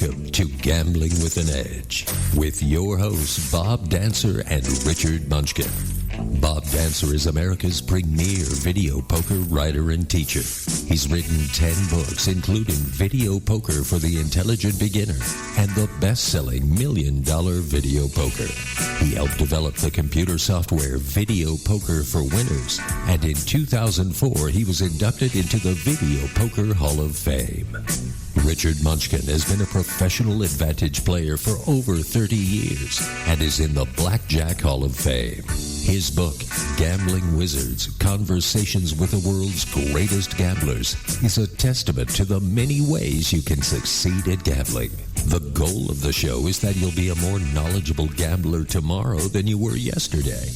Welcome to Gambling with an Edge with your hosts Bob Dancer and Richard Munchkin. Bob Dancer is America's premier video poker writer and teacher. He's written 10 books, including Video Poker for the Intelligent Beginner and the best-selling $1 Million Video Poker. He helped develop the computer software Video Poker for Winners, and in 2004 he was inducted into the Video Poker Hall of Fame. Richard Munchkin has been a professional advantage player for over 30 years and is in the Blackjack Hall of Fame. His book, Gambling Wizards, Conversations with the World's Greatest Gamblers, is a testament to the many ways you can succeed at gambling. The goal of the show is that you'll be a more knowledgeable gambler tomorrow than you were yesterday.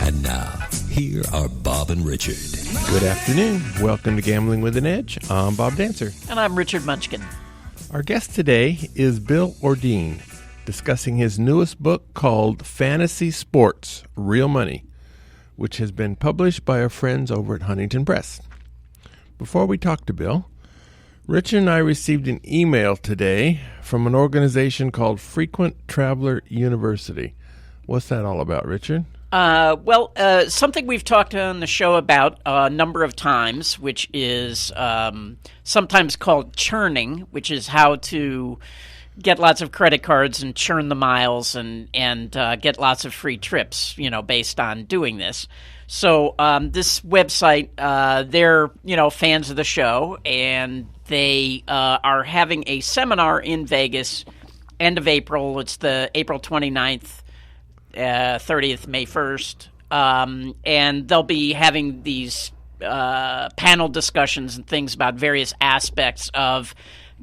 And now, here are Bob and Richard. Good afternoon. Welcome to Gambling with an Edge. I'm Bob Dancer. And I'm Richard Munchkin. Our guest today is Bill Ordine, discussing his newest book called Fantasy Sports, Real Money, which has been published by our friends over at Huntington Press. Before we talk to Bill, Richard and I received an email today from an organization called Frequent Traveler University. What's that all about, Richard? Something we've talked on the show about a number of times, which is sometimes called churning, which is how to get lots of credit cards and churn the miles and get lots of free trips, based on doing this. So this website, they're, fans of the show, and they are having a seminar in Vegas, end of April. It's the April 29th. 30th, May 1st, and they'll be having these panel discussions and things about various aspects of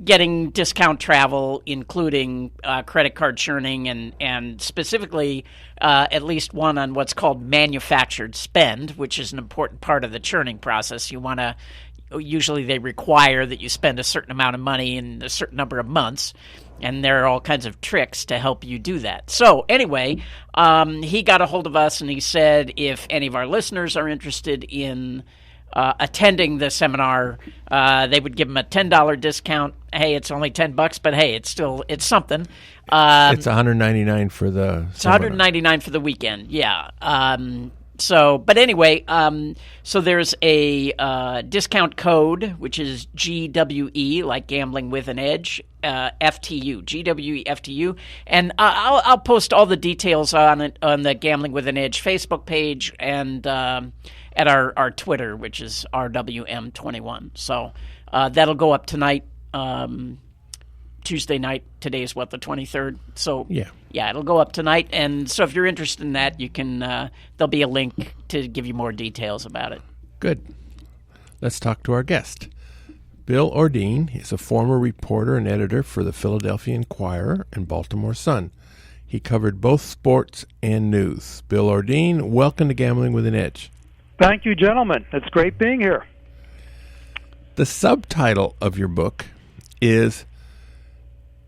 getting discount travel, including credit card churning and specifically at least one on what's called manufactured spend, which is an important part of the churning process. Usually they require that you spend a certain amount of money in a certain number of months, and there are all kinds of tricks to help you do that. So anyway, he got a hold of us, and he said if any of our listeners are interested in attending the seminar, they would give him a $10 discount. Hey, it's only $10, but hey, it's something. It's $199 for the seminar. $199 for the weekend, yeah. But anyway, so there's a discount code, which is GWE, like gambling with an edge, FTU, GWE FTU. And I'll post all the details on it on the Gambling with an Edge Facebook page and at our Twitter, which is RWM21. So that'll go up tonight. Tuesday night. Today is the 23rd. So yeah, it'll go up tonight. And so if you're interested in that, you can. There'll be a link to give you more details about it. Good. Let's talk to our guest. Bill Ordine is a former reporter and editor for the Philadelphia Inquirer and Baltimore Sun. He covered both sports and news. Bill Ordine, welcome to Gambling with an Edge. Thank you, gentlemen. It's great being here. The subtitle of your book is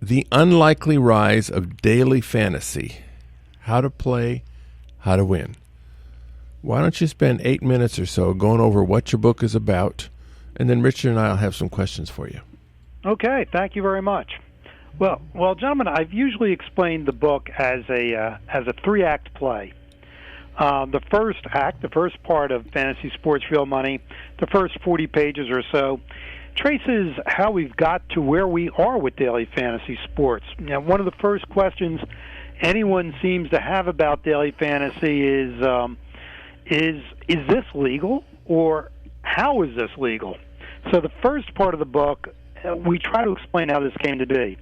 The Unlikely Rise of Daily Fantasy, How to Play, How to Win. Why don't you spend 8 minutes or so going over what your book is about, and then Richard and I will have some questions for you. Okay, thank you very much. Well, gentlemen, I've usually explained the book as a 3-act play. The first act, the first part of Fantasy Sports Real Money, the first 40 pages or so, traces how we've got to where we are with daily fantasy sports. Now, one of the first questions anyone seems to have about daily fantasy is this legal, or how is this legal? So the first part of the book, we try to explain how this came to be,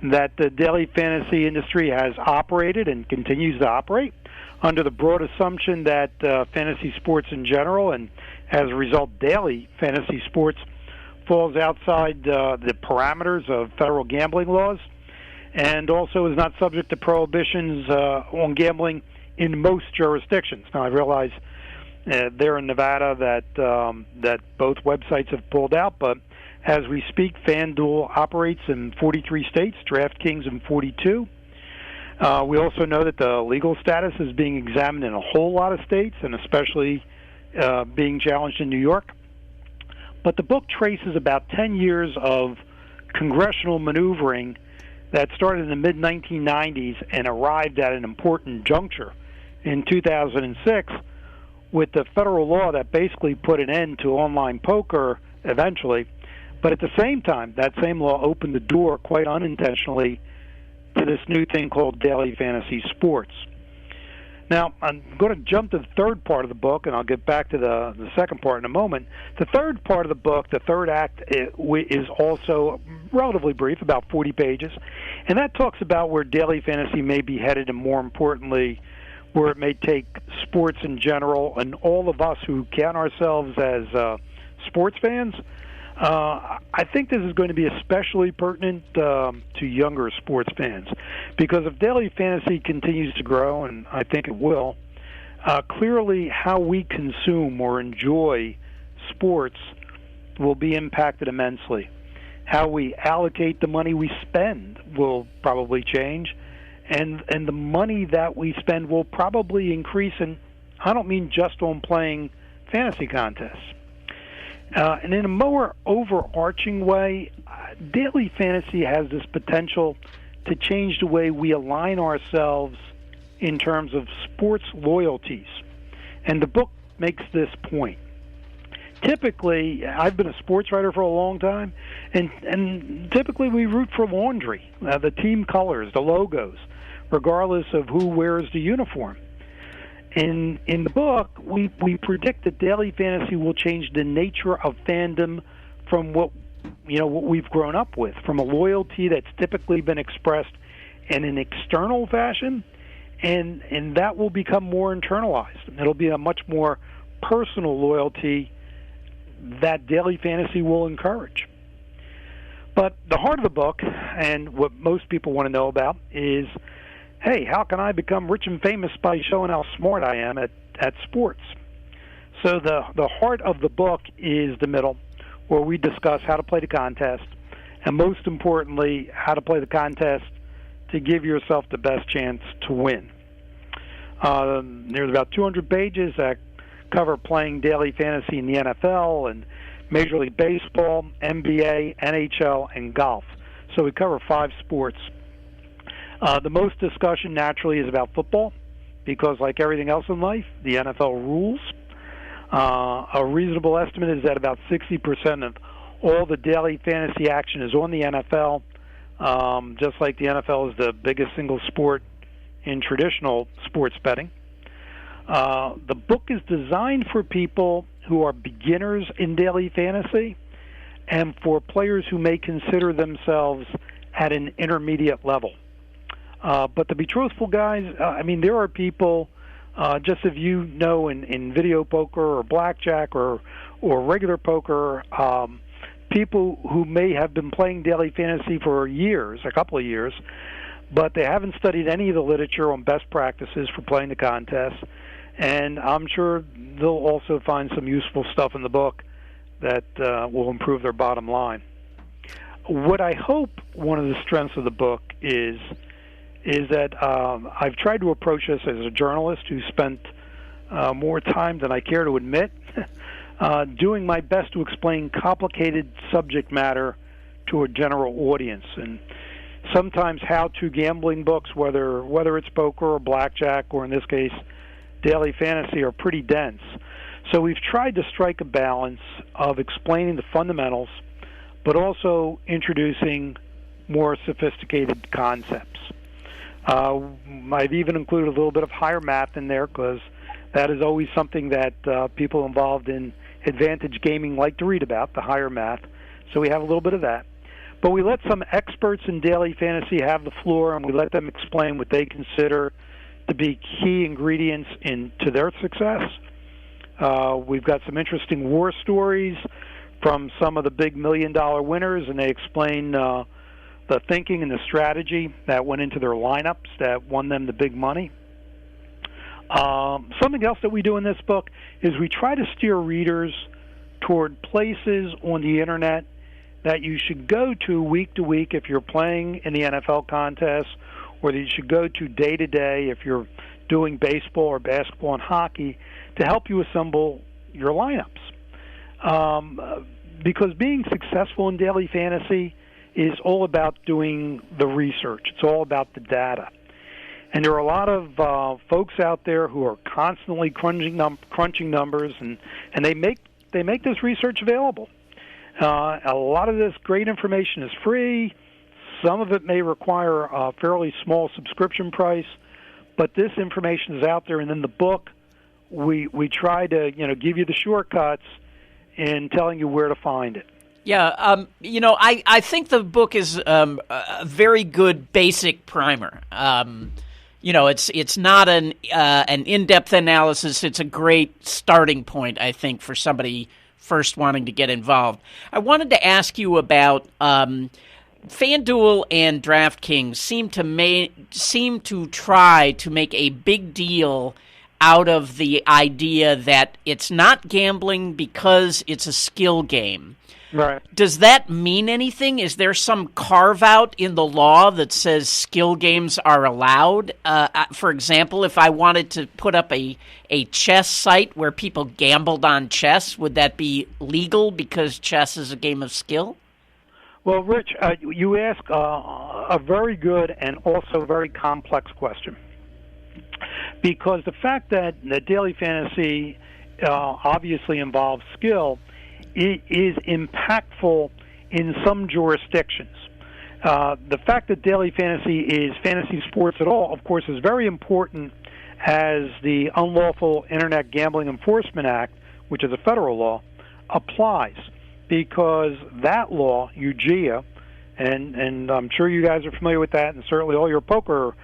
that the daily fantasy industry has operated and continues to operate under the broad assumption that fantasy sports in general, and as a result, daily fantasy sports, falls outside the parameters of federal gambling laws, and also is not subject to prohibitions on gambling in most jurisdictions. Now, I realize there in Nevada that both websites have pulled out, but as we speak, FanDuel operates in 43 states, DraftKings in 42. We also know that the legal status is being examined in a whole lot of states, and especially being challenged in New York. But the book traces about 10 years of congressional maneuvering that started in the mid-1990s and arrived at an important juncture in 2006 with the federal law that basically put an end to online poker eventually. But at the same time, that same law opened the door quite unintentionally to this new thing called daily fantasy sports. Now, I'm going to jump to the third part of the book, and I'll get back to the second part in a moment. The third part of the book, the third act, is also relatively brief, about 40 pages, and that talks about where daily fantasy may be headed, and more importantly, where it may take sports in general, and all of us who count ourselves as sports fans. I think this is going to be especially pertinent to younger sports fans, because if daily fantasy continues to grow, and I think it will, clearly how we consume or enjoy sports will be impacted immensely. How we allocate the money we spend will probably change, and the money that we spend will probably increase, and I don't mean just on playing fantasy contests. And in a more overarching way, daily fantasy has this potential to change the way we align ourselves in terms of sports loyalties. And the book makes this point. Typically, I've been a sports writer for a long time, and typically we root for laundry, the team colors, the logos, regardless of who wears the uniform. In the book, we predict that daily fantasy will change the nature of fandom from what we've grown up with, from a loyalty that's typically been expressed in an external fashion, and that will become more internalized. It'll be a much more personal loyalty that daily fantasy will encourage. But the heart of the book, and what most people want to know about, is, hey, how can I become rich and famous by showing how smart I am at sports? So the heart of the book is the middle, where we discuss how to play the contest, and most importantly, how to play the contest to give yourself the best chance to win. There's about 200 pages that cover playing daily fantasy in the NFL and Major League Baseball, NBA, NHL, and golf. So we cover 5 sports. The most discussion, naturally, is about football, because like everything else in life, the NFL rules. A reasonable estimate is that about 60% of all the daily fantasy action is on the NFL, just like the NFL is the biggest single sport in traditional sports betting. The book is designed for people who are beginners in daily fantasy and for players who may consider themselves at an intermediate level. But to be truthful, guys, there are people, just as you know, in video poker or blackjack or regular poker, people who may have been playing daily fantasy for years, a couple of years, but they haven't studied any of the literature on best practices for playing the contest. And I'm sure they'll also find some useful stuff in the book that will improve their bottom line. What I hope one of the strengths of the book is that I've tried to approach this as a journalist who spent more time than I care to admit doing my best to explain complicated subject matter to a general audience. And sometimes how-to gambling books, whether it's poker or blackjack or in this case daily fantasy, are pretty dense. So we've tried to strike a balance of explaining the fundamentals but also introducing more sophisticated concepts. I've even included a little bit of higher math in there, because that is always something that people involved in advantage gaming like to read about, the higher math. So we have a little bit of that. But we let some experts in daily fantasy have the floor, and we let them explain what they consider to be key ingredients to their success. We've got some interesting war stories from some of the big $1 million winners, and they explain the thinking and the strategy that went into their lineups that won them the big money. Something else that we do in this book is we try to steer readers toward places on the internet that you should go to week if you're playing in the NFL contest, or that you should go to day if you're doing baseball or basketball and hockey, to help you assemble your lineups. Because being successful in daily fantasy is all about doing the research. It's all about the data. And there are a lot of folks out there who are constantly crunching numbers, and they make this research available. A lot of this great information is free. Some of it may require a fairly small subscription price, but this information is out there. And in the book, we try to give you the shortcuts in telling you where to find it. Yeah, I think the book is a very good basic primer. It's not an in-depth analysis. It's a great starting point, I think, for somebody first wanting to get involved. I wanted to ask you about FanDuel and DraftKings seem to try to make a big deal out of the idea that it's not gambling because it's a skill game. Right. Does that mean anything? Is there some carve-out in the law that says skill games are allowed? For example, if I wanted to put up a chess site where people gambled on chess, would that be legal because chess is a game of skill? Well, Rich, you ask a very good and also very complex question. Because the fact that the daily fantasy obviously involves skill, it is impactful in some jurisdictions. The fact that daily fantasy is fantasy sports at all, of course, is very important as the Unlawful Internet Gambling Enforcement Act, which is a federal law, applies. Because that law, UGIA, and I'm sure you guys are familiar with that, and certainly all your poker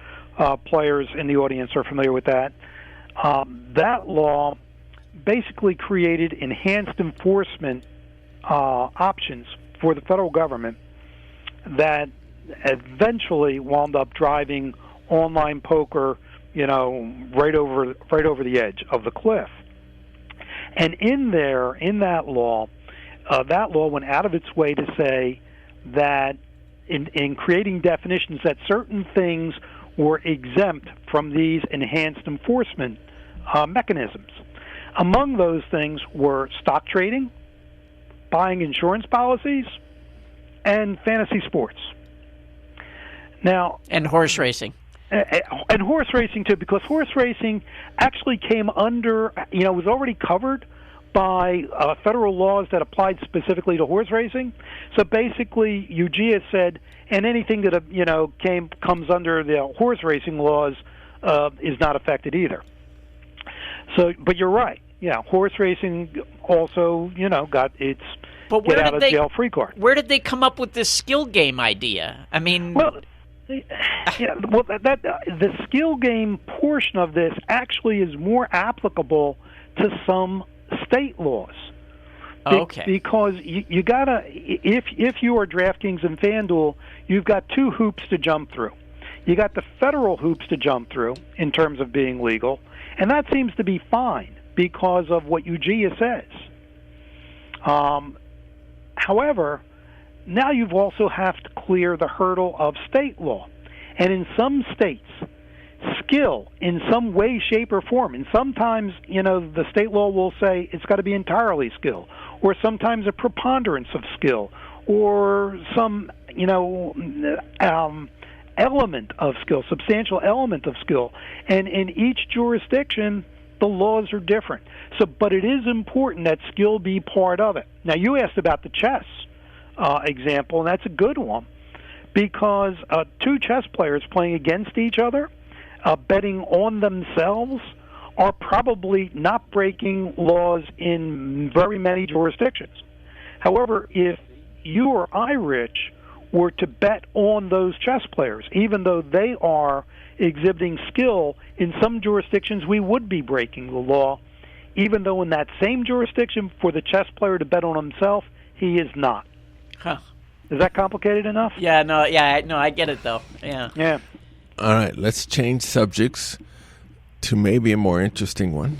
players in the audience are familiar with that, that law basically created enhanced enforcement options for the federal government that eventually wound up driving online poker, right over the edge of the cliff. And in that law went out of its way to say that in creating definitions that certain things were exempt from these enhanced enforcement mechanisms. Among those things were stock trading, buying insurance policies, and fantasy sports. Now, and horse racing. And horse racing, too, because horse racing actually came under, was already covered by federal laws that applied specifically to horse racing. So basically, UGIA said, and anything that, comes under the horse racing laws is not affected either. So, but you're right. Yeah, horse racing also, got its get out of jail free card. Where did they come up with this skill game idea? I mean, the skill game portion of this actually is more applicable to some state laws. Okay. Because you gotta, if you are DraftKings and FanDuel, you've got two hoops to jump through. You got the federal hoops to jump through in terms of being legal, and that seems to be fine because of what UGIA says. However, now you've also have to clear the hurdle of state law. And in some states, skill in some way, shape, or form, and sometimes, the state law will say it's got to be entirely skill, or sometimes a preponderance of skill, or some, element of skill, substantial element of skill. And in each jurisdiction, the laws are different. So, but it is important that skill be part of it. Now, you asked about the chess example, and that's a good one, because two chess players playing against each other, betting on themselves, are probably not breaking laws in very many jurisdictions. However, if you or I, Rich, were to bet on those chess players, even though they are exhibiting skill, in some jurisdictions we would be breaking the law, even though in that same jurisdiction for the chess player to bet on himself, he is not. Huh. Is that complicated enough? I get it, though. Yeah. All right, let's change subjects to maybe a more interesting one.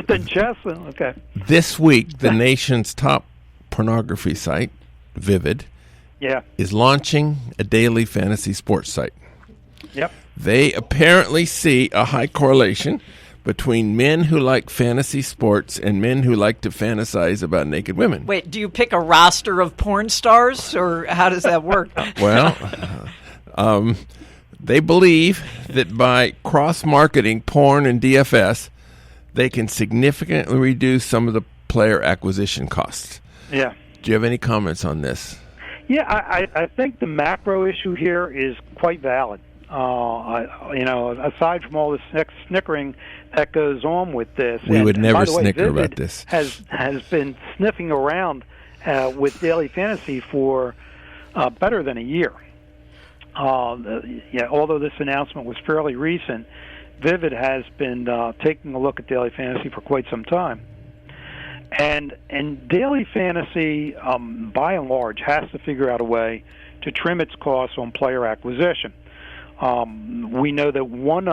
Than chess? Okay. This week, the nation's top pornography site, Vivid, is launching a daily fantasy sports site. Yep. They apparently see a high correlation between men who like fantasy sports and men who like to fantasize about naked women. Wait, do you pick a roster of porn stars, or how does that work? Well, they believe that by cross-marketing porn and DFS, they can significantly reduce some of the player acquisition costs. Yeah. Do you have any comments on this? Yeah, I think the macro issue here is quite valid. Aside from all the snickering that goes on with this, we would never snicker Vivid about this. Has been sniffing around with daily fantasy for better than a year. Although this announcement was fairly recent, Vivid has been taking a look at daily fantasy for quite some time. And daily fantasy, by and large, has to figure out a way to trim its costs on player acquisition. We know that one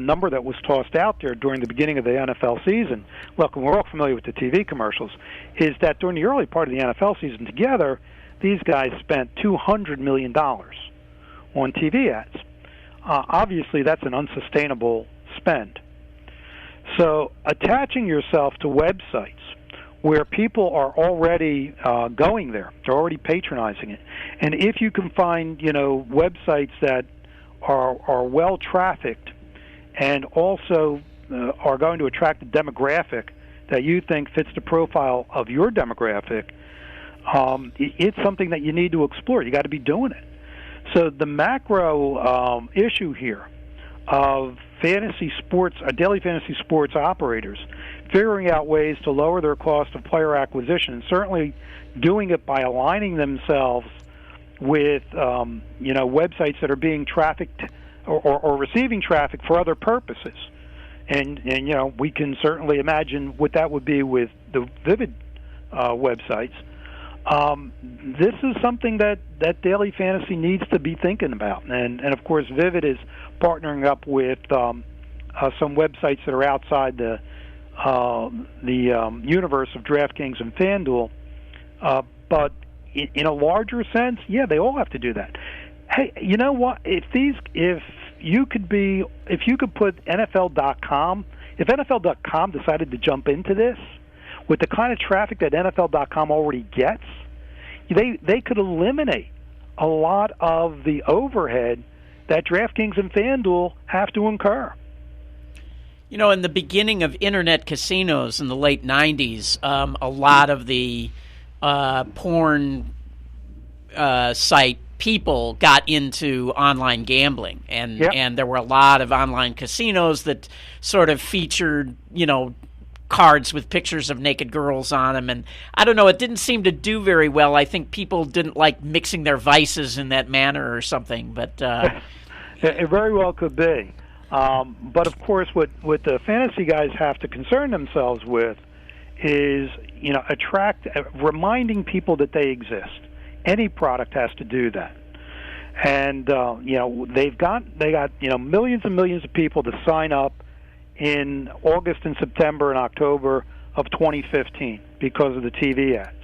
number that was tossed out there during the beginning of the NFL season, look, we're all familiar with the TV commercials, is that during the early part of the NFL season together, these guys spent $200 million on TV ads. Obviously, that's an unsustainable spend. So attaching yourself to websites where people are already going there, they're already patronizing it, and if you can find websites that are well trafficked and also are going to attract a demographic that you think fits the profile of your demographic, it's something that you need to explore. You got to be doing it. So the macro issue here of fantasy sports, daily fantasy sports operators figuring out ways to lower their cost of player acquisition, and certainly doing it by aligning themselves with websites that are being trafficked or receiving traffic for other purposes, and we can certainly imagine what that would be with the Vivid websites. This is something that daily fantasy needs to be thinking about, and of course Vivid is partnering up with some websites that are outside the universe of DraftKings and FanDuel, but in a larger sense, yeah, they all have to do that. Hey, you know what? If you could put NFL.com, if NFL.com decided to jump into this with the kind of traffic that NFL.com already gets, they could eliminate a lot of the overhead that DraftKings and FanDuel have to incur. In the beginning of internet casinos in the late 90s, a lot of the porn site people got into online gambling, and there were a lot of online casinos that sort of featured, cards with pictures of naked girls on them, and I don't know, it didn't seem to do very well. I think people didn't like mixing their vices in that manner or something, but it very well could be. But of course, what the fantasy guys have to concern themselves with is, reminding people that they exist. Any product has to do that, and they got millions and millions of people to sign up in August and September and October of 2015 because of the TV ads,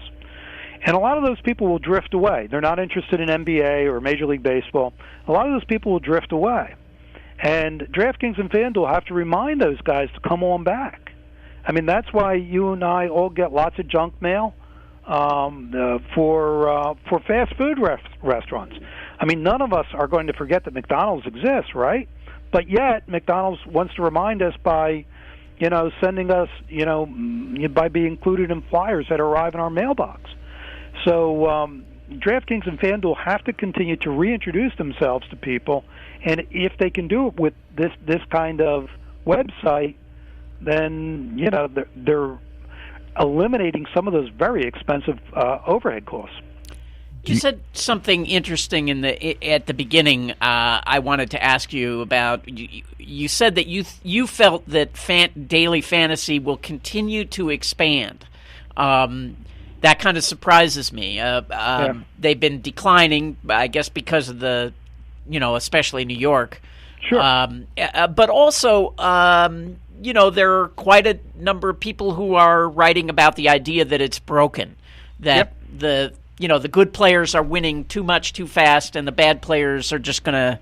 and a lot of those people will drift away. They're not interested in NBA or Major League Baseball. A lot of those people will drift away. And DraftKings and FanDuel have to remind those guys to come on back. I mean, that's why you and I all get lots of junk mail for fast food restaurants. I mean, none of us are going to forget that McDonald's exists, right? But yet, McDonald's wants to remind us by, sending us, by being included in flyers that arrive in our mailbox. So DraftKings and FanDuel have to continue to reintroduce themselves to people. And if they can do it with this kind of website, then they're eliminating some of those very expensive overhead costs. You said something interesting at the beginning. I wanted to ask you about. You said that you felt that daily fantasy will continue to expand. That kind of surprises me. They've been declining, I guess, because of the. Especially New York. Sure. But also, there are quite a number of people who are writing about the idea that it's broken, that the good players are winning too much too fast, and the bad players are just going to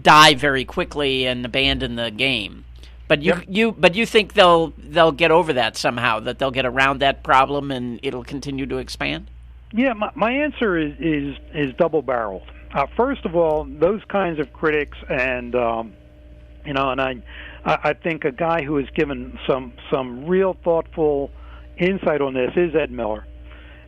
die very quickly and abandon the game. But you think they'll get over that somehow? That they'll get around that problem and it'll continue to expand? Yeah, my answer is double-barreled. First of all, those kinds of critics, and I think a guy who has given some real thoughtful insight on this is Ed Miller,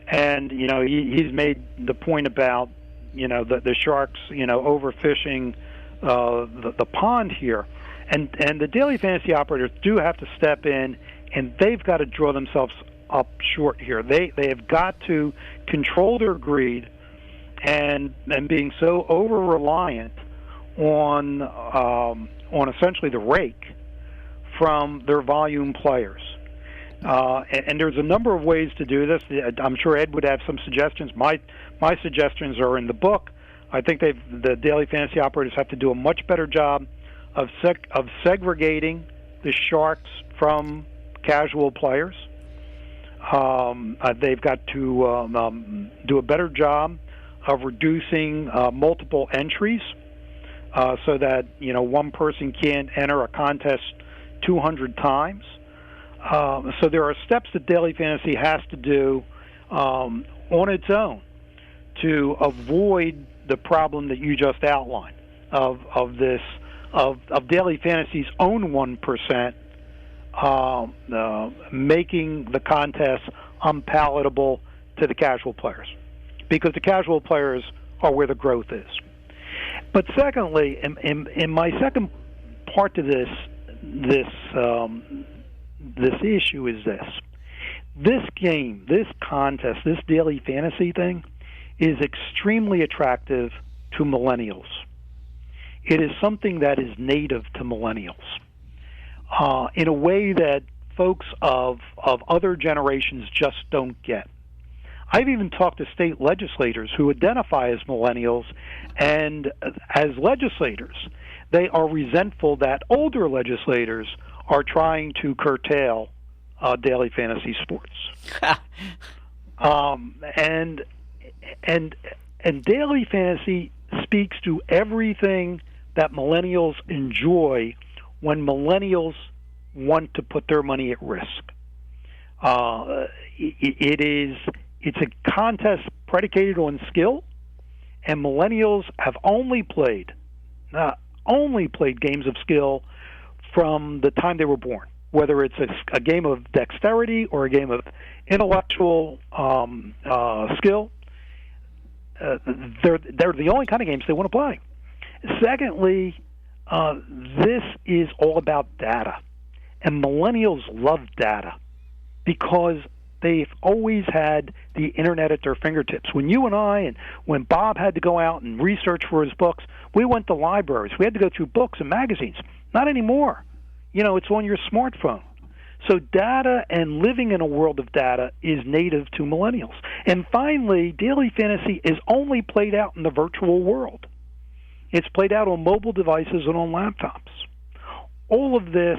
and he's made the point about the sharks overfishing the pond here, and the daily fantasy operators do have to step in, and they've got to draw themselves up short here. They have got to control their greed and being so over reliant on essentially the rake from their volume players. And there's a number of ways to do this. I'm sure Ed would have some suggestions. My suggestions are in the book. I think the daily fantasy operators have to do a much better job of segregating the sharks from casual players. They've got to do a better job of reducing multiple entries so that one person can't enter a contest 200 times. So there are steps that daily fantasy has to do on its own to avoid the problem that you just outlined of daily fantasy's own 1% making the contest unpalatable to the casual players, because the casual players are where the growth is. But secondly, in my second part to this issue is this game, this contest, this daily fantasy thing is extremely attractive to millennials. It is something that is native to millennials in a way that folks of other generations just don't get. I've even talked to state legislators who identify as millennials, and as legislators, they are resentful that older legislators are trying to curtail daily fantasy sports. And daily fantasy speaks to everything that millennials enjoy when millennials want to put their money at risk. It's a contest predicated on skill, and millennials have only played games of skill from the time they were born, whether it's a game of dexterity or a game of intellectual skill. They're the only kind of games they want to play. Secondly, this is all about data, and millennials love data because they've always had the internet at their fingertips. When you and I, and when Bob had to go out and research for his books, we went to libraries. We had to go through books and magazines. Not anymore. It's on your smartphone. So data and living in a world of data is native to millennials. And finally, daily fantasy is only played out in the virtual world. It's played out on mobile devices and on laptops. All of this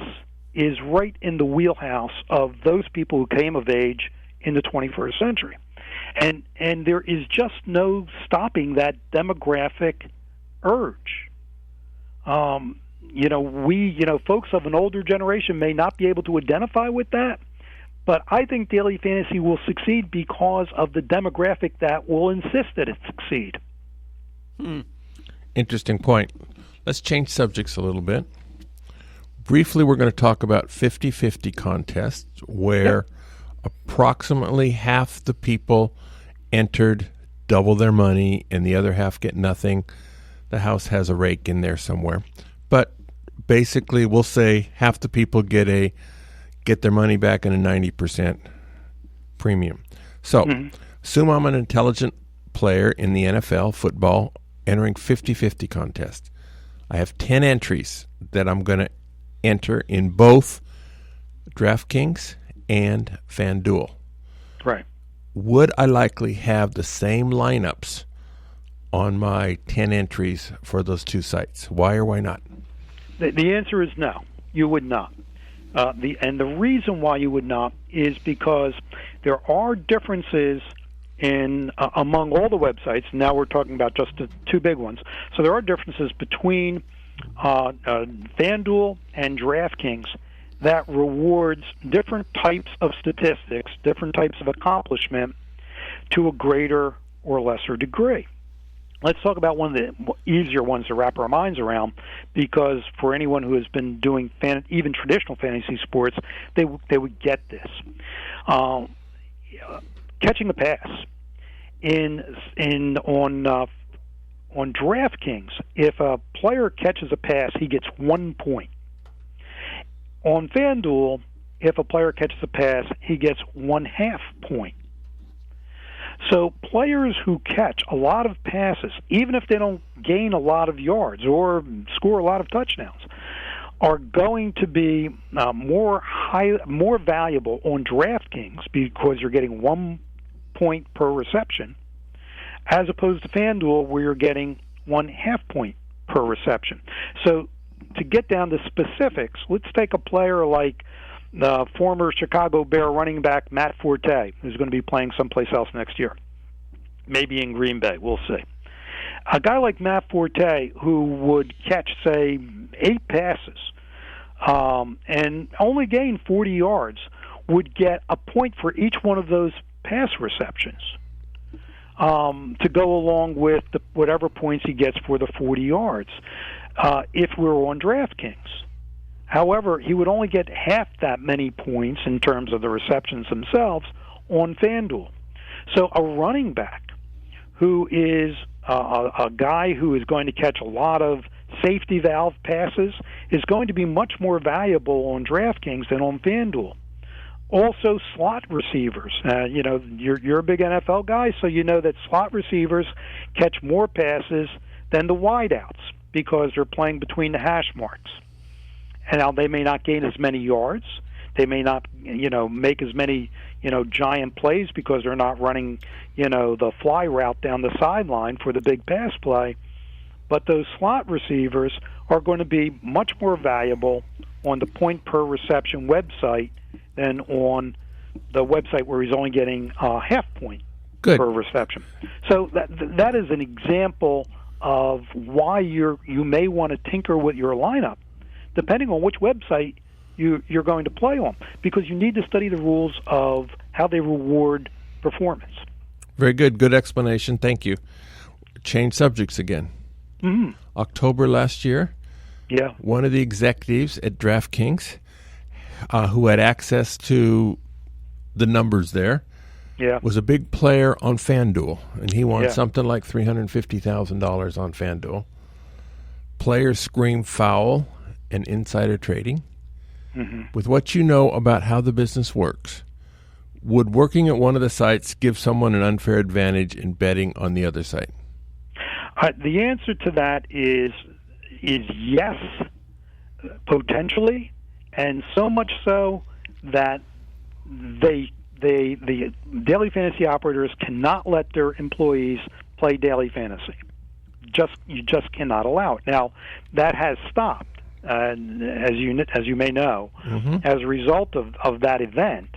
is right in the wheelhouse of those people who came of age in the 21st century. And there is just no stopping that demographic urge. Folks of an older generation may not be able to identify with that, but I think daily fantasy will succeed because of the demographic that will insist that it succeed. Interesting point. Let's change subjects a little bit. Briefly, we're going to talk about 50-50 contests where approximately half the people entered double their money and the other half get nothing. The house has a rake in there somewhere. But basically, we'll say half the people get their money back in a 90% premium. So, assume I'm an intelligent player in the NFL football entering 50-50 contest. I have 10 entries that I'm going to enter in both DraftKings and FanDuel. Right. Would I likely have the same lineups on my 10 entries for those two sites? Why or why not? The answer is no, you would not. And the reason why you would not is because there are differences in among all the websites. Now we're talking about just the two big ones. So there are differences between FanDuel and DraftKings that rewards different types of statistics, different types of accomplishment to a greater or lesser degree. Let's talk about one of the easier ones to wrap our minds around, because for anyone who has been doing even traditional fantasy sports, they would get this. Catching a pass on DraftKings, if a player catches a pass, he gets 1 point. On FanDuel, if a player catches a pass, he gets 1/2 point. So players who catch a lot of passes, even if they don't gain a lot of yards or score a lot of touchdowns, are going to be more valuable on DraftKings because you're getting 1 point per reception, as opposed to FanDuel where you're getting 1/2 point per reception. So to get down to specifics, let's take a player like the former Chicago Bear running back Matt Forte, who's going to be playing someplace else next year, maybe in Green Bay. We'll see. A guy like Matt Forte, who would catch, say, 8 passes and only gain 40 yards, would get a point for each one of those pass receptions to go along with whatever points he gets for the 40 yards if we were on DraftKings. However, he would only get half that many points in terms of the receptions themselves on FanDuel. So a running back who is a guy who is going to catch a lot of safety valve passes is going to be much more valuable on DraftKings than on FanDuel. Also, slot receivers. You're a big NFL guy, so you know that slot receivers catch more passes than the wideouts because they're playing between the hash marks. And now they may not gain as many yards. They may not, make as many, giant plays because they're not running, the fly route down the sideline for the big pass play. But those slot receivers are going to be much more valuable on the point per reception website than on the website where he's only getting 1/2 point per reception. So that is an example of why you may want to tinker with your lineup, depending on which website you're going to play on, because you need to study the rules of how they reward performance. Very good. Good explanation. Thank you. Change subjects again. Mm-hmm. October last year, one of the executives at DraftKings who had access to the numbers there was a big player on FanDuel, and he won something like $350,000 on FanDuel. Players scream foul and insider trading. Mm-hmm. With what you know about how the business works, would working at one of the sites give someone an unfair advantage in betting on the other site? The answer to that is yes, potentially, and so much so that the daily fantasy operators cannot let their employees play daily fantasy. You just cannot allow it. Now, that has stopped. As you may know, as a result of that event,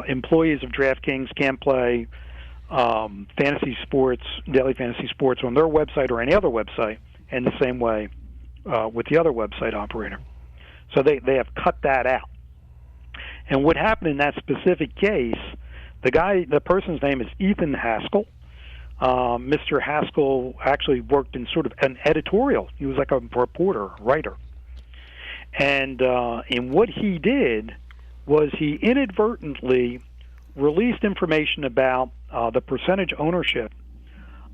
employees of DraftKings can't play fantasy sports, daily fantasy sports on their website or any other website in the same way with the other website operator. So they have cut that out. And what happened in that specific case, the person's name is Ethan Haskell. Mr. Haskell actually worked in sort of an editorial. He was like a reporter, writer. And what he did was he inadvertently released information about the percentage ownership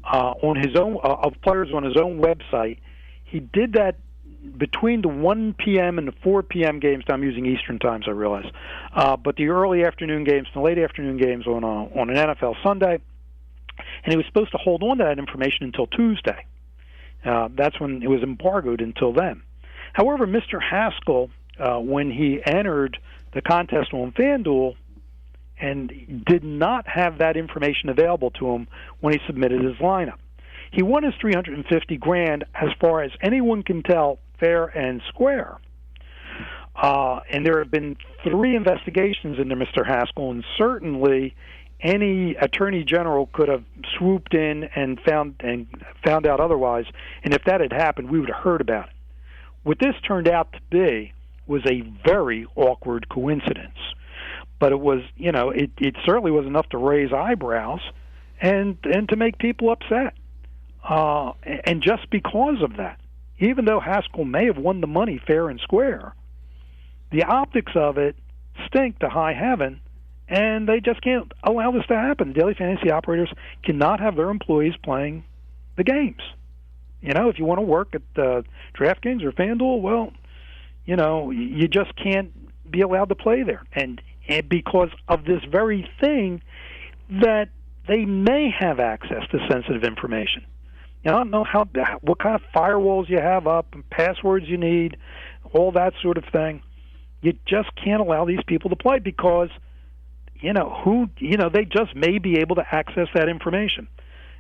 on his own of players on his own website. He did that between the 1 p.m. and the 4 p.m. games. I'm using Eastern times, I realize, but the early afternoon games and the late afternoon games on an NFL Sunday. And he was supposed to hold on to that information until Tuesday. That's when it was embargoed until then. However, Mr. Haskell, when he entered the contest on FanDuel, and did not have that information available to him when he submitted his lineup. He won his $350,000 as far as anyone can tell, fair and square. And there have been 3 investigations into Mr. Haskell, and certainly any attorney general could have swooped in and found out otherwise, and if that had happened, we would have heard about it. What this turned out to be was a very awkward coincidence, but it was, it certainly was enough to raise eyebrows and to make people upset. And just because of that, even though Haskell may have won the money fair and square, the optics of it stink to high heaven, and they just can't allow this to happen. The daily fantasy operators cannot have their employees playing the games. If you want to work at DraftKings or FanDuel, well, you just can't be allowed to play there. And because of this very thing, that they may have access to sensitive information. I don't know what kind of firewalls you have up and passwords you need, all that sort of thing. You just can't allow these people to play because they just may be able to access that information.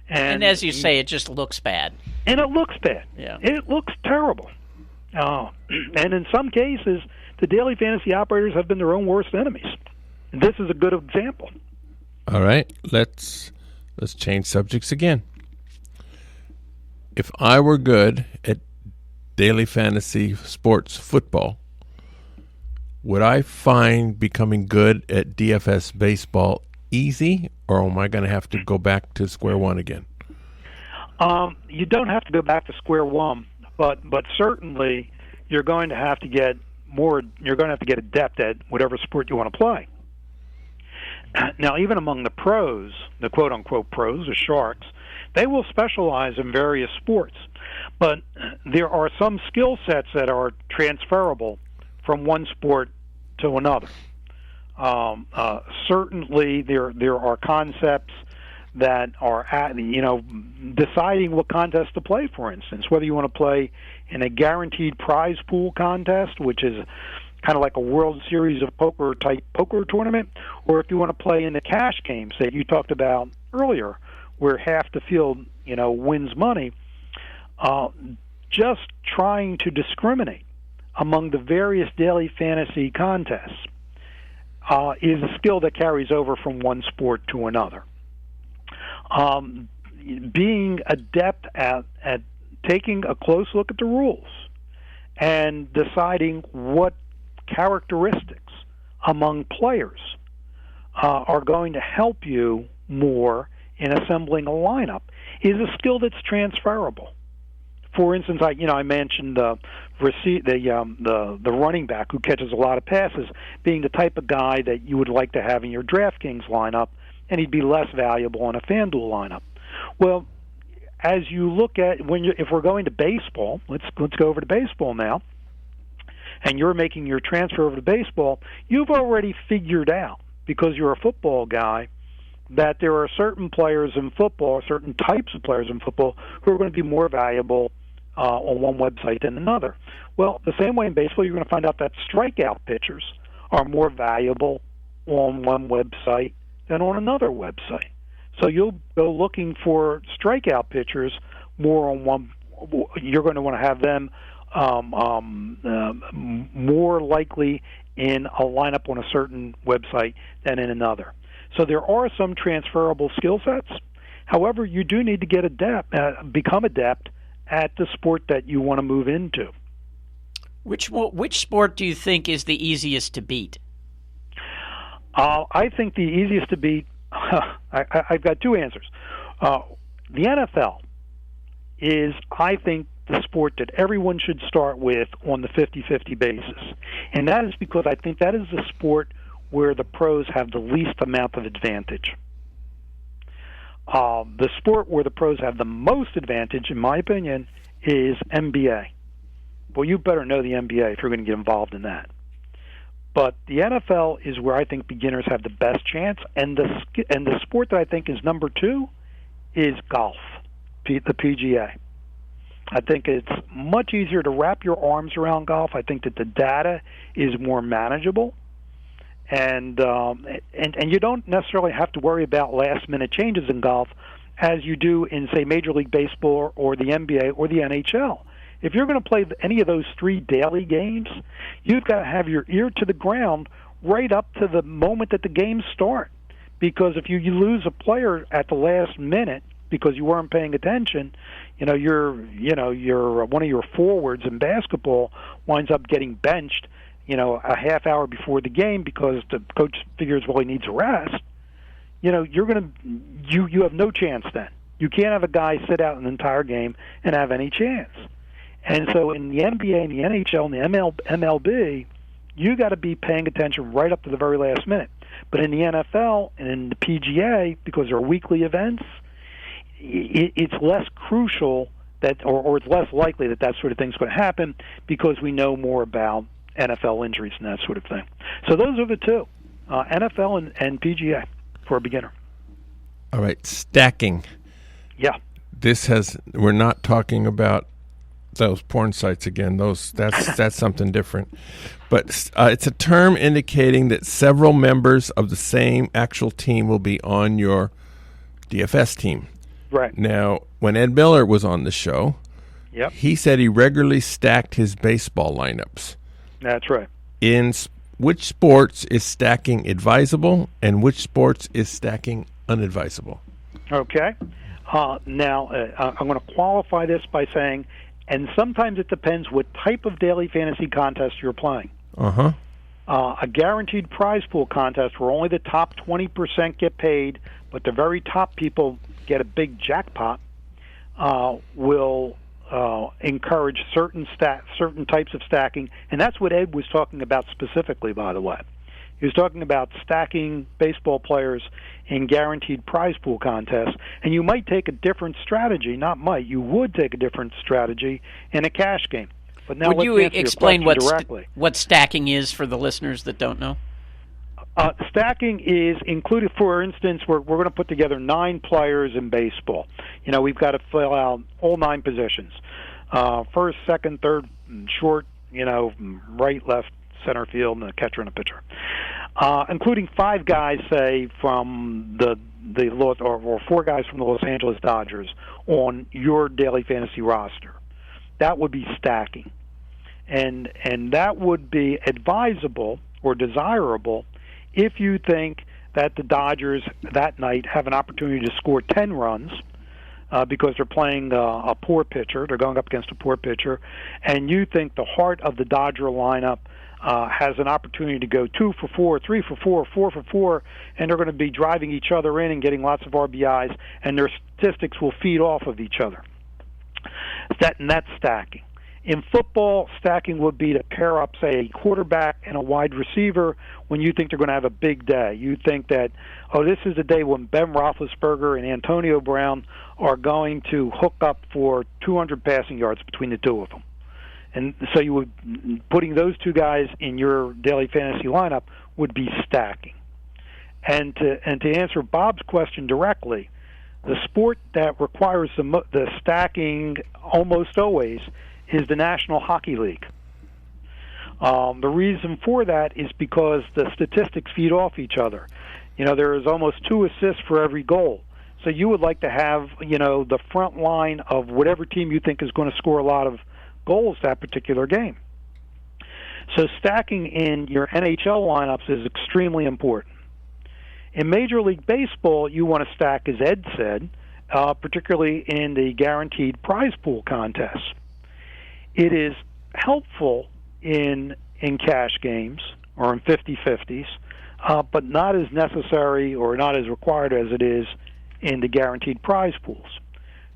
And as you say, it just looks bad. And it looks bad. Yeah. It looks terrible. And in some cases, the daily fantasy operators have been their own worst enemies. This is a good example. All right, let's change subjects again. If I were good at daily fantasy sports football, would I find becoming good at DFS baseball easy, or am I going to have to go back to square one again? You don't have to go back to square one, but certainly you're going to have to get more. You're going to have to get adept at whatever sport you want to play. Now, even among the pros, the quote-unquote pros, the sharks, they will specialize in various sports, but there are some skill sets that are transferable from one sport to another. Certainly, there are concepts that are deciding what contest to play. For instance, whether you want to play in a guaranteed prize pool contest, which is kind of like a World Series of Poker type poker tournament, or if you want to play in the cash games that you talked about earlier, where half the field wins money. Just trying to discriminate among the various daily fantasy contests is a skill that carries over from one sport to another. Being adept at taking a close look at the rules and deciding what characteristics among players are going to help you more in assembling a lineup is a skill that's transferable. For instance, I mentioned the running back who catches a lot of passes being the type of guy that you would like to have in your DraftKings lineup, and he'd be less valuable in a FanDuel lineup. Well, as you look at if we're going to baseball, let's go over to baseball now, and you're making your transfer over to baseball, you've already figured out, because you're a football guy, that there are certain players in football, certain types of players in football, who are going to be more valuable on one website than another. Well, the same way in baseball, you're going to find out that strikeout pitchers are more valuable on one website than on another website. So you'll go looking for strikeout pitchers more on one. You're going to want to have them more likely in a lineup on a certain website than in another. So there are some transferable skill sets. However, you do need to become adept at the sport that you want to move into. Which sport do you think is the easiest to beat? I think the easiest to beat, I've got two answers. The NFL is, I think, the sport that everyone should start with on the 50-50 basis. And that is because I think that is the sport where the pros have the least amount of advantage. The sport where the pros have the most advantage, in my opinion, is NBA. Well, you better know the NBA if you're going to get involved in that. But the NFL is where I think beginners have the best chance, and the sport that I think is number two is golf, the PGA. I think it's much easier to wrap your arms around golf. I think that the data is more manageable. And you don't necessarily have to worry about last-minute changes in golf as you do in, say, Major League Baseball or the NBA or the NHL. If you're going to play any of those three daily games, you've got to have your ear to the ground right up to the moment that the games start, because if you lose a player at the last minute because you weren't paying attention, your one of your forwards in basketball winds up getting benched, a half hour before the game because the coach figures, well, he needs a rest. You have no chance then. You can't have a guy sit out an entire game and have any chance. And so in the NBA and the NHL and the MLB, you got to be paying attention right up to the very last minute. But in the NFL and in the PGA, because they're weekly events, it's less crucial or it's less likely that sort of thing's going to happen because we know more about NFL injuries and that sort of thing. So those are the two, NFL and PGA for a beginner. All right, stacking. Yeah. We're not talking about those porn sites again. That's something different. But it's a term indicating that several members of the same actual team will be on your DFS team. Right. Now, when Ed Miller was on the show, yep, he said he regularly stacked his baseball lineups. That's right. In which sports is stacking advisable and which sports is stacking unadvisable? Okay. Now, I'm going to qualify this by saying, and sometimes it depends what type of daily fantasy contest you're playing. Uh-huh. A guaranteed prize pool contest where only the top 20% get paid, but the very top people get a big jackpot, will encourage certain types of stacking, and that's what Ed was talking about specifically, by the way. He was talking about stacking baseball players in guaranteed prize pool contests, and you might take a different strategy, you would take a different strategy in a cash game. But now would you explain what stacking is for the listeners that don't know? Stacking is included, for instance, we're going to put together 9 players in baseball. We've got to fill out all 9 positions. First, second, third, short, right, left, center field, and a catcher and a pitcher. Including 5 guys, say, from or 4 guys from the Los Angeles Dodgers on your daily fantasy roster. That would be stacking. And that would be advisable or desirable if you think that the Dodgers that night have an opportunity to score 10 runs because they're playing a poor pitcher, they're going up against a poor pitcher, and you think the heart of the Dodger lineup has an opportunity to go 2 for 4, 3 for 4, 4 for 4, and they're going to be driving each other in and getting lots of RBIs, and their statistics will feed off of each other. That's stacking. In football, stacking would be to pair up, say, a quarterback and a wide receiver when you think they're going to have a big day. You think that, this is the day when Ben Roethlisberger and Antonio Brown are going to hook up for 200 passing yards between the two of them. And so putting those 2 guys in your daily fantasy lineup would be stacking. And to answer Bob's question directly, the sport that requires the stacking almost always is the National Hockey League. The reason for that is because the statistics feed off each other. There is almost 2 assists for every goal. So you would like to have, the front line of whatever team you think is going to score a lot of goals that particular game. So stacking in your NHL lineups is extremely important. In Major League Baseball, you want to stack, as Ed said, particularly in the guaranteed prize pool contests. It is helpful in cash games or in 50-50s, but not as necessary or not as required as it is in the guaranteed prize pools.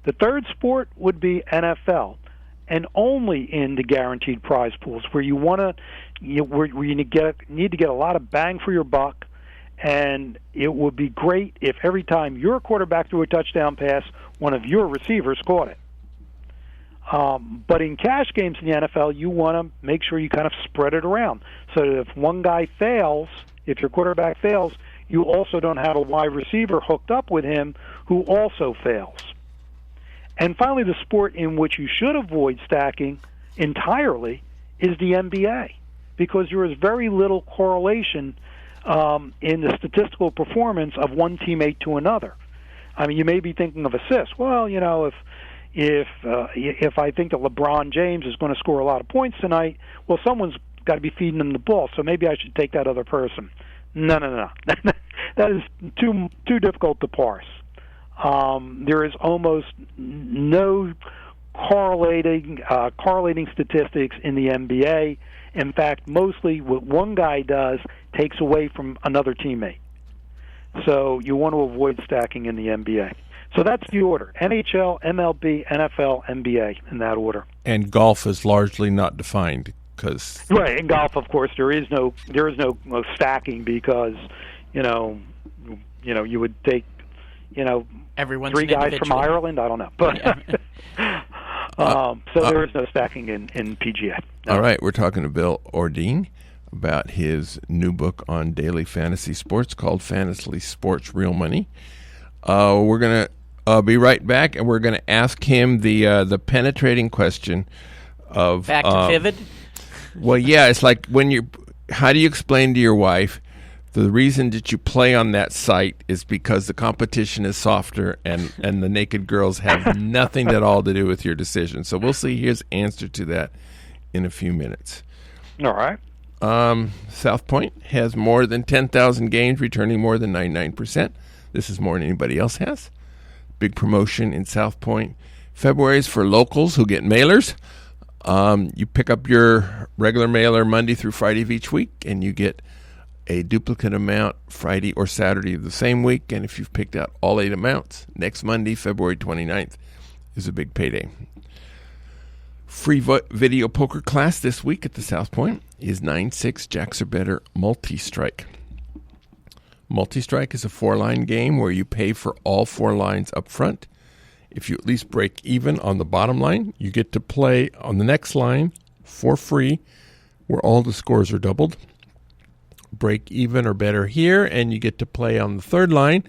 The third sport would be NFL, and only in the guaranteed prize pools where you need to get a lot of bang for your buck, and it would be great if every time your quarterback threw a touchdown pass, one of your receivers caught it. But in cash games in the NFL, you want to make sure you kind of spread it around so that if one guy fails, if your quarterback fails, you also don't have a wide receiver hooked up with him who also fails. And finally, the sport in which you should avoid stacking entirely is the NBA, because there is very little correlation in the statistical performance of one teammate to another. I mean, you may be thinking of assists. Well, if I think that LeBron James is going to score a lot of points tonight, well, someone's got to be feeding him the ball, so maybe I should take that other person. No. that is too difficult to parse. There is almost no correlating statistics in the NBA. In fact, mostly what one guy does takes away from another teammate. So you want to avoid stacking in the NBA. So that's the order: NHL, MLB, NFL, NBA, in that order. And golf is largely not defined because right. In golf, of course, there is no stacking because you would take everyone's three guys from Ireland. I don't know, but so there is no stacking in PGA. No. All right, we're talking to Bill Ordine about his new book on daily fantasy sports called Fantasy Sports Real Money. We're gonna be right back, and we're gonna ask him the penetrating question of back to Vivid. Well, yeah, it's like how do you explain to your wife the reason that you play on that site is because the competition is softer and the naked girls have nothing at all to do with your decision. So we'll see his answer to that in a few minutes. All right. South Point has more than 10,000 games, returning more than 99%. This is more than anybody else has. Big promotion in South Point. February is for locals who get mailers. You pick up your regular mailer Monday through Friday of each week, and you get a duplicate amount Friday or Saturday of the same week. And if you've picked out all 8 amounts, next Monday, February 29th, is a big payday. Free video poker class this week at the South Point is 9-6 Jacks or Better Multi-Strike. Multi-Strike is a 4-line game where you pay for all 4 lines up front. If you at least break even on the bottom line, you get to play on the next line for free where all the scores are doubled. Break even or better here, and you get to play on the third line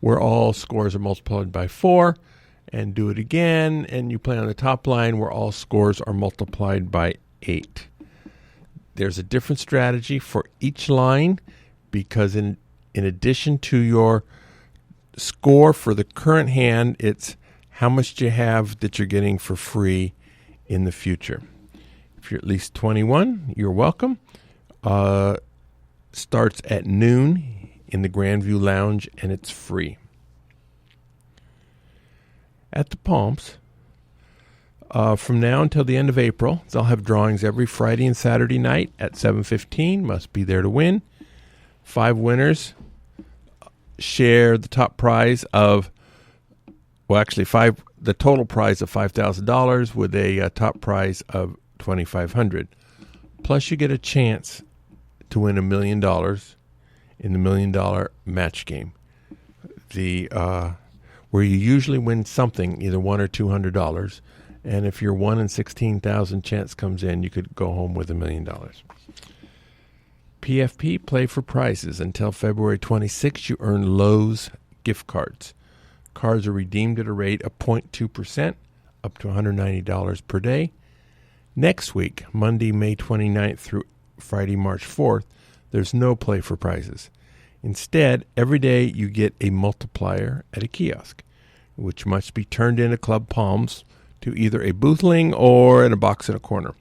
where all scores are multiplied by 4, and do it again, and you play on the top line where all scores are multiplied by 8. There's a different strategy for each line because in addition to your score for the current hand, it's how much do you have that you're getting for free in the future. If you're at least 21, you're welcome. Starts at noon in the Grandview Lounge, and it's free. At the Palms, from now until the end of April, they'll have drawings every Friday and Saturday night at 7:15. Must be there to win. 5 winners share the top prize of, the total prize of $5,000 with a top prize of $2,500. Plus, you get a chance to win $1 million in the $1 million match game. Where you usually win something, either $100 or $200, and if your 1 in 16,000 chance comes in, you could go home with $1 million. PFP, play for prizes. Until February 26th, you earn Lowe's gift cards. Cards are redeemed at a rate of 0.2%, up to $190 per day. Next week, Monday, May 29th through Friday, March 4th, there's no play for prizes. Instead, every day you get a multiplier at a kiosk, which must be turned into Club Palms to either a boothling or in a box in a corner.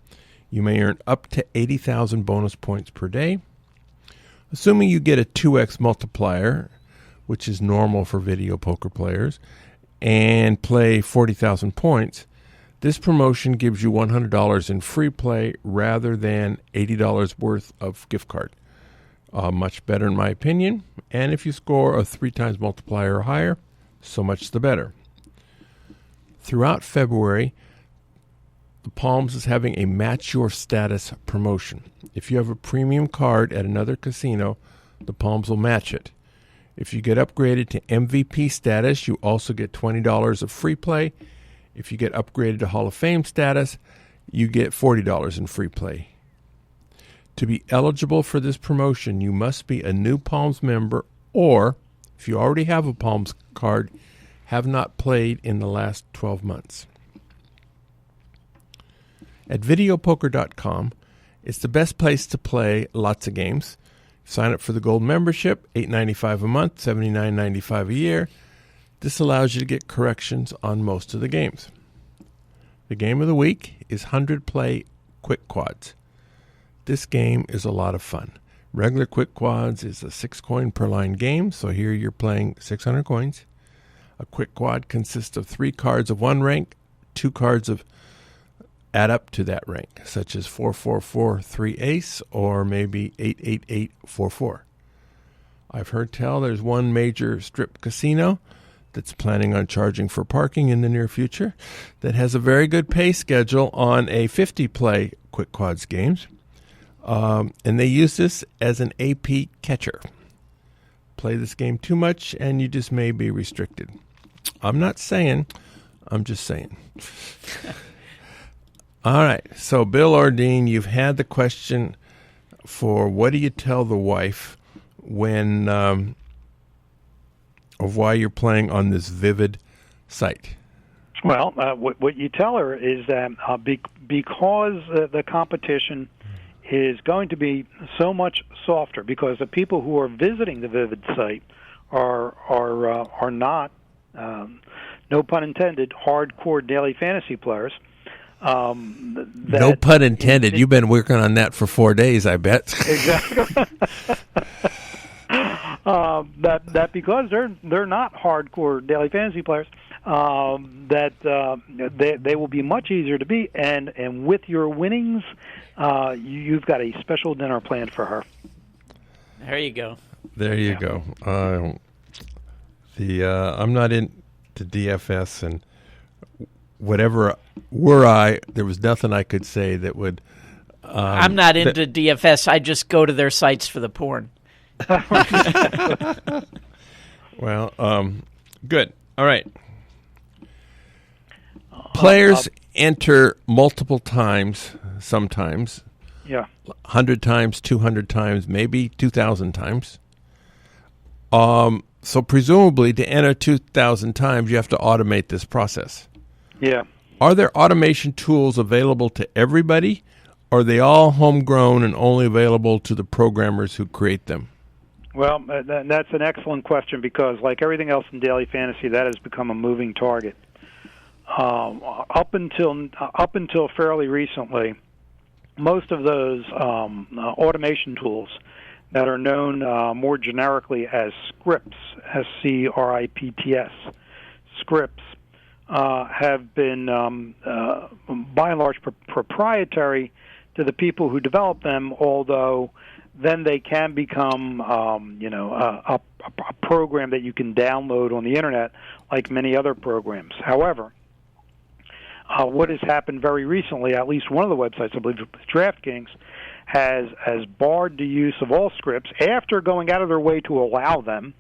You may earn up to 80,000 bonus points per day. Assuming you get a 2x multiplier, which is normal for video poker players, and play 40,000 points, this promotion gives you $100 in free play rather than $80 worth of gift card. Much better in my opinion, and if you score a 3 times multiplier or higher, so much the better. Throughout February, the Palms is having a match your status promotion. If you have a premium card at another casino, the Palms will match it. If you get upgraded to MVP status, you also get $20 of free play. If you get upgraded to Hall of Fame status, you get $40 in free play. To be eligible for this promotion, you must be a new Palms member, or if you already have a Palms card, have not played in the last 12 months. At videopoker.com, it's the best place to play lots of games. Sign up for the gold membership, $8.95 a month, $79.95 a year. This allows you to get corrections on most of the games. The game of the week is 100 Play Quick Quads. This game is a lot of fun. Regular quick quads is a 6-coin per line game, so here you're playing 600 coins. A quick quad consists of 3 cards of one rank, 2 cards of add up to that rank, such as 4-4-4 3 ace or maybe 8-8-8 4-4. I've heard tell there's one major strip casino that's planning on charging for parking in the near future that has a very good pay schedule on a 50-play quick quads games. And they use this as an AP catcher. Play this game too much and you just may be restricted. I'm not saying, I'm just saying. All right, so Bill Ordine, you've had the question for what do you tell the wife when of why you're playing on this Vivid site? Well, what you tell her is that because the competition is going to be so much softer, because the people who are visiting the Vivid site are not, no pun intended, hardcore daily fantasy players. No pun intended. You've been working on that for 4 days, I bet. Exactly. That because they're not hardcore daily fantasy players, that they will be much easier to beat, and with your winnings, you've got a special dinner planned for her. There you go. There you go. I'm not into DFS, and whatever there was nothing I could say that would. I'm not into DFS. I just go to their sites for the porn. Well, good. All right. Players enter multiple times, sometimes. Yeah. 100 times, 200 times, maybe 2,000 times. So presumably to enter 2,000 times, you have to automate this process. Yeah. Are there automation tools available to everybody, or are they all homegrown and only available to the programmers who create them? Well, that's an excellent question, because like everything else in daily fantasy, that has become a moving target. Up until fairly recently, most of those automation tools that are known more generically as scripts, S-C-R-I-P-T-S, scripts, have been, by and large, proprietary to the people who develop them, although then they can become, a program that you can download on the Internet like many other programs. However, what has happened very recently, at least one of the websites, I believe DraftKings, has barred the use of all scripts after going out of their way to allow them,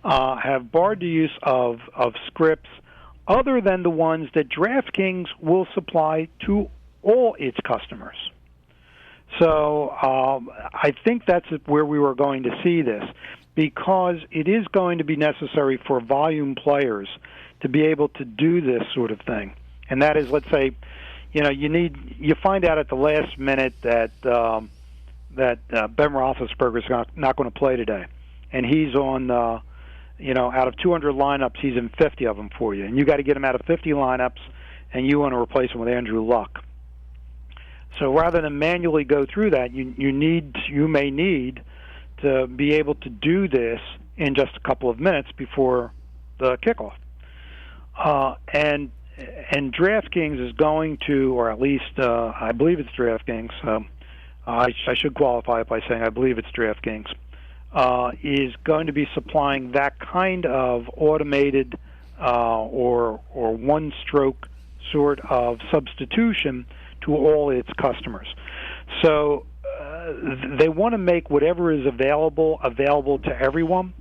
have barred the use of scripts other than the ones that DraftKings will supply to all its customers. So I think that's where we were going to see this, because it is going to be necessary for volume players to be able to do this sort of thing. And that is, let's say, you find out at the last minute that Ben Roethlisberger is not going to play today, and he's on, out of 200 lineups, he's in 50 of them for you, and you got to get him out of 50 lineups, and you want to replace him with Andrew Luck. So rather than manually go through that, you may need to be able to do this in just a couple of minutes before the kickoff. And DraftKings is going to, or at least I believe it's DraftKings. I should qualify it by saying I believe it's DraftKings. Is going to be supplying that kind of automated or one-stroke sort of substitution to all its customers. So they want to make whatever is available to everyone,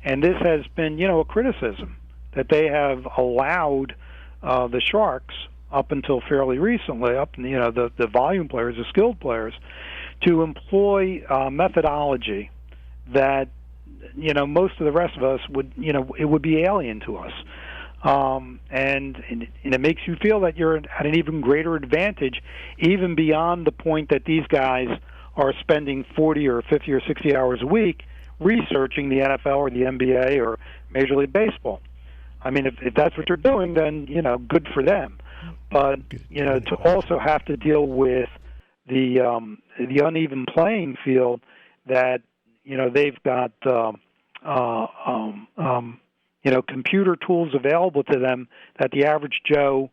and this has been, a criticism that they have allowed the Sharks up until fairly recently, the volume players, the skilled players, to employ methodology that most of the rest of us would it would be alien to us, and it makes you feel that you're at an even greater advantage, even beyond the point that these guys are spending 40 or 50 or 60 hours a week researching the NFL or the NBA or Major League Baseball. I mean, if that's what you're doing, then good for them. But to also have to deal with the uneven playing field that they've got computer tools available to them that the average Joe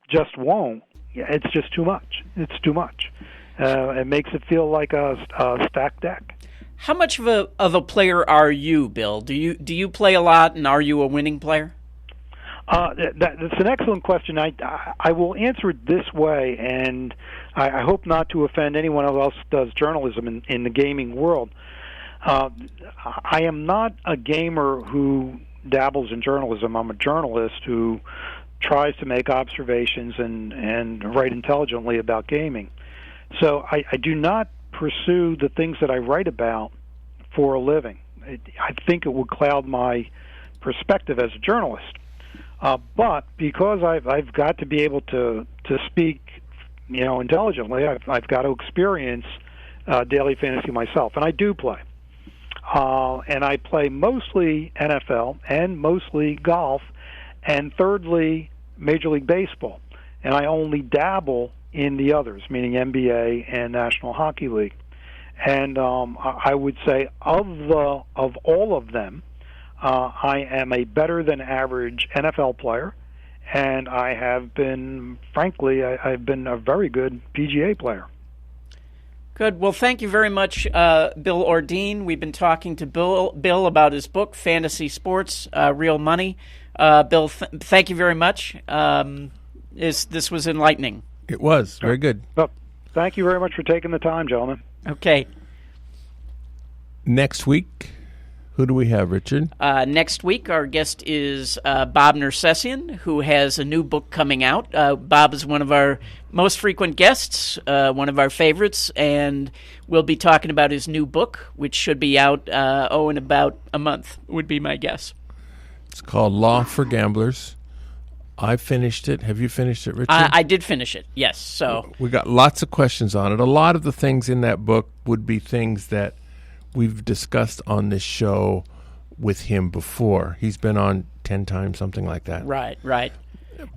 just won't. It's just too much. It's too much. It makes it feel like a stacked deck. How much of a player are you, Bill? Do you play a lot, and are you a winning player? That's an excellent question. I will answer it this way, and I hope not to offend anyone else who does journalism in the gaming world. I am not a gamer who dabbles in journalism. I'm a journalist who tries to make observations and write intelligently about gaming. So I do not pursue the things that I write about for a living. I think it would cloud my perspective as a journalist. But because I've got to be able to speak, intelligently, I've got to experience daily fantasy myself, and I do play. And I play mostly NFL and mostly golf, and thirdly, Major League Baseball. And I only dabble in the others, meaning NBA and National Hockey League. And I would say of all of them, I am a better than average NFL player, and I have been, frankly, I've been a very good PGA player. Good. Well, thank you very much, Bill Ordine. We've been talking to Bill about his book, Fantasy Sports, Real Money. Bill, thank you very much. This was enlightening. It was. Very good. Well, thank you very much for taking the time, gentlemen. Okay. Next week, who do we have, Richard? Next week, our guest is Bob Nersessian, who has a new book coming out. Bob is one of our most frequent guests, one of our favorites, and we'll be talking about his new book, which should be out in about a month, would be my guess. It's called Law for Gamblers. I finished it. Have you finished it, Richard? I did finish it, yes. So we got lots of questions on it. A lot of the things in that book would be things that we've discussed on this show with him before. He's been on 10 times, something like that. Right.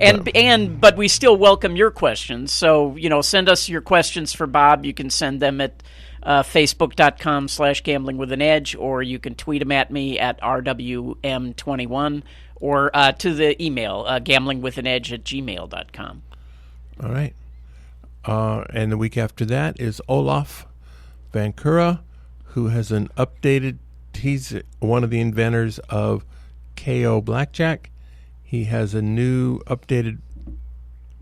But we still welcome your questions. So, send us your questions for Bob. You can send them at facebook.com/gamblingwithanedge, or you can tweet them at me at RWM21, or to the email, gamblingwithanedge@gmail.com. All right. And the week after that is Olaf Vancura, who has an updated, he's one of the inventors of KO Blackjack. He has a new updated...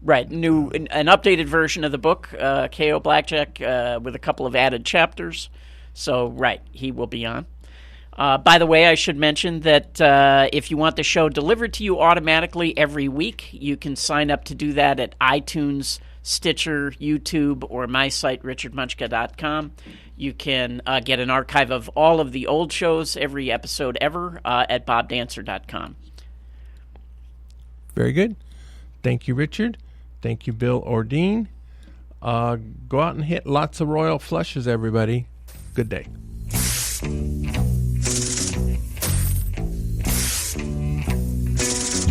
Right, an updated version of the book, KO Blackjack, with a couple of added chapters. So, right, he will be on. By the way, I should mention that if you want the show delivered to you automatically every week, you can sign up to do that at iTunes, Stitcher, YouTube, or my site, richardmunchkin.com. You can get an archive of all of the old shows, every episode ever, at bobdancer.com. Very good. Thank you, Richard. Thank you, Bill Ordine. Go out and hit lots of royal flushes, everybody. Good day.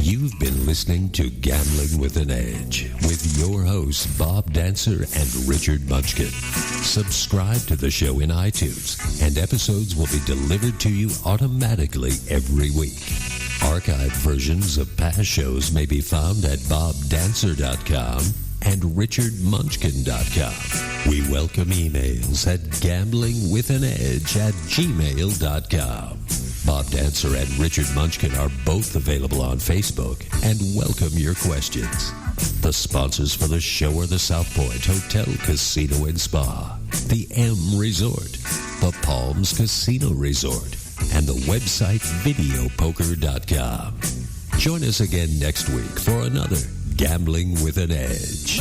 You've been listening to Gambling with an Edge with your hosts, Bob Dancer and Richard Munchkin. Subscribe to the show in iTunes, and episodes will be delivered to you automatically every week. Archived versions of past shows may be found at bobdancer.com and richardmunchkin.com. We welcome emails at gamblingwithanedge@gmail.com. Bob Dancer and Richard Munchkin are both available on Facebook and welcome your questions. The sponsors for the show are the South Point Hotel, Casino and Spa, the M Resort, the Palms Casino Resort, and the website videopoker.com. Join us again next week for another Gambling with an Edge.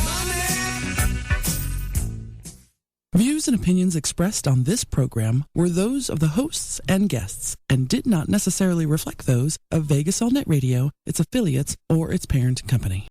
Views and opinions expressed on this program were those of the hosts and guests and did not necessarily reflect those of Vegas All Net Radio, its affiliates, or its parent company.